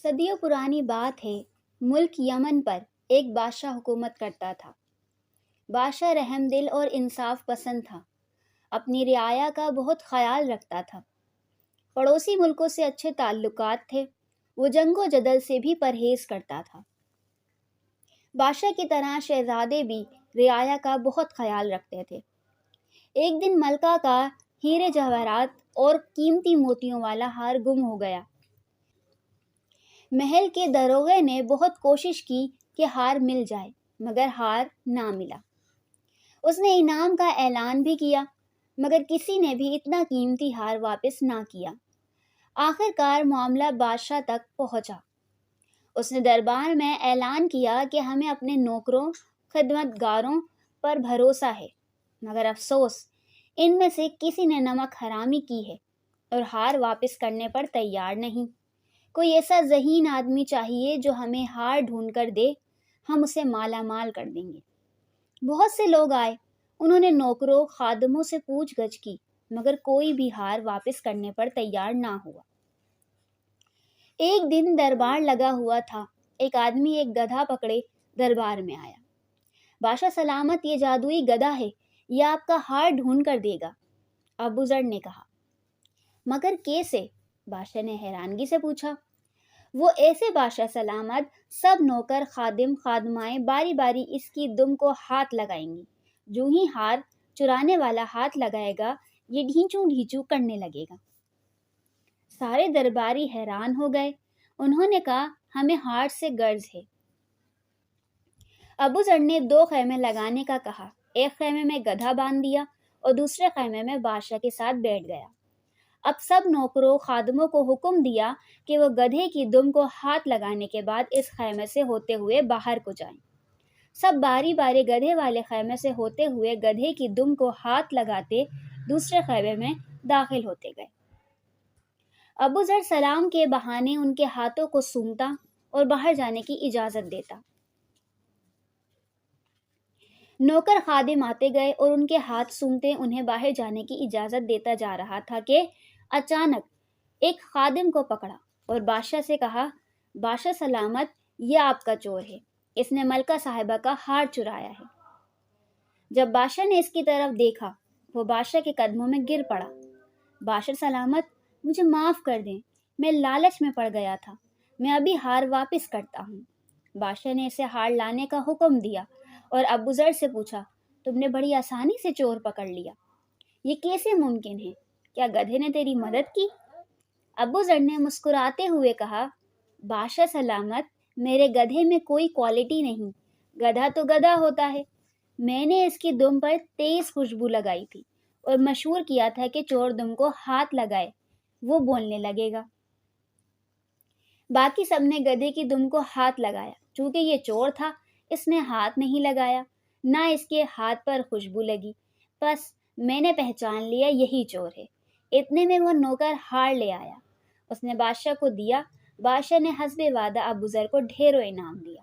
صدیوں پرانی بات ہے، ملک یمن پر ایک بادشاہ حکومت کرتا تھا۔ بادشاہ رحم دل اور انصاف پسند تھا، اپنی رعایا کا بہت خیال رکھتا تھا۔ پڑوسی ملکوں سے اچھے تعلقات تھے، وہ جنگ و جدل سے بھی پرہیز کرتا تھا۔ بادشاہ کی طرح شہزادے بھی رعایا کا بہت خیال رکھتے تھے۔ ایک دن ملکہ کا ہیرے جواہرات اور قیمتی موتیوں والا ہار گم ہو گیا۔ محل کے داروغے نے بہت کوشش کی کہ ہار مل جائے، مگر ہار نہ ملا۔ اس نے انعام کا اعلان بھی کیا، مگر کسی نے بھی اتنا قیمتی ہار واپس نہ کیا۔ آخر کار معاملہ بادشاہ تک پہنچا۔ اس نے دربار میں اعلان کیا کہ ہمیں اپنے نوکروں خدمتگاروں پر بھروسہ ہے، مگر افسوس ان میں سے کسی نے نمک حرامی کی ہے اور ہار واپس کرنے پر تیار نہیں۔ کوئی ایسا ذہین آدمی چاہیے جو ہمیں ہار ڈھونڈ کر دے، ہم اسے مالا مال کر دیں گے۔ بہت سے لوگ آئے، انہوں نے نوکروں خادموں سے پوچھ گچھ کی، مگر کوئی بھی ہار واپس کرنے پر تیار نہ ہوا۔ ایک دن دربار لگا ہوا تھا، ایک آدمی ایک گدھا پکڑے دربار میں آیا۔ بادشاہ سلامت، یہ جادوئی گدھا ہے، یہ آپ کا ہار ڈھونڈ کر دے گا۔ ابو ذر نے کہا۔ مگر کیسے؟ بادشاہ نے حیرانگی سے پوچھا۔ وہ ایسے بادشاہ سلامت، سب نوکر خادم خادمائیں باری باری اس کی دم کو ہاتھ لگائیں گی۔ جو ہی ہار چرانے والا ہاتھ لگائے گا، یہ ڈھینچو ڈھینچو کرنے لگے گا۔ سارے درباری حیران ہو گئے۔ انہوں نے کہا، ہمیں ہار سے غرض ہے۔ ابو ذر نے 2 خیمے لگانے کا کہا، ایک خیمے میں گدھا باندھ دیا اور دوسرے خیمے میں بادشاہ کے ساتھ بیٹھ گیا۔ اب سب نوکروں خادموں کو حکم دیا کہ وہ گدھے کی دم کو ہاتھ لگانے کے بعد اس خیمے سے ہوتے ہوئے باہر کو جائیں۔ سب باری باری گدھے والے خیمے سے ہوتے ہوئے گدھے کی دم کو ہاتھ لگاتے دوسرے خیمے میں داخل ہوتے گئے۔ ابو ذر سلام کے بہانے ان کے ہاتھوں کو سونگھتا اور باہر جانے کی اجازت دیتا۔ نوکر خادم آتے گئے اور ان کے ہاتھ سونگھتے انہیں باہر جانے کی اجازت دیتا جا رہا تھا کہ اچانک ایک خادم کو پکڑا اور بادشاہ سے کہا، بادشاہ سلامت، یہ آپ کا چور ہے، اس نے ملکہ صاحبہ کا ہار چرایا ہے۔ جب بادشاہ نے اس کی طرف دیکھا، وہ بادشاہ کے قدموں میں گر پڑا۔ بادشاہ سلامت، مجھے معاف کر دیں، میں لالچ میں پڑ گیا تھا، میں ابھی ہار واپس کرتا ہوں۔ بادشاہ نے اسے ہار لانے کا حکم دیا اور ابو ذر سے پوچھا، تم نے بڑی آسانی سے چور پکڑ لیا، یہ کیسے ممکن ہے؟ کیا گدھے نے تیری مدد کی؟ ابو ذر نے مسکراتے ہوئے کہا، بادشاہ سلامت، میرے گدھے میں کوئی کوالٹی نہیں، گدھا تو گدھا ہوتا ہے۔ میں نے اس کی دم پر تیز خوشبو لگائی تھی اور مشہور کیا تھا کہ چور دم کو ہاتھ لگائے وہ بولنے لگے گا۔ باقی سب نے گدھے کی دم کو ہاتھ لگایا، چونکہ یہ چور تھا، اس نے ہاتھ نہیں لگایا، نہ اس کے ہاتھ پر خوشبو لگی، بس میں نے پہچان لیا یہی چور ہے۔ اتنے میں وہ نوکر ہار لے آیا، اس نے بادشاہ کو دیا۔ بادشاہ نے حسب وعدہ ابو ذر کو ڈھیروں انعام دیا۔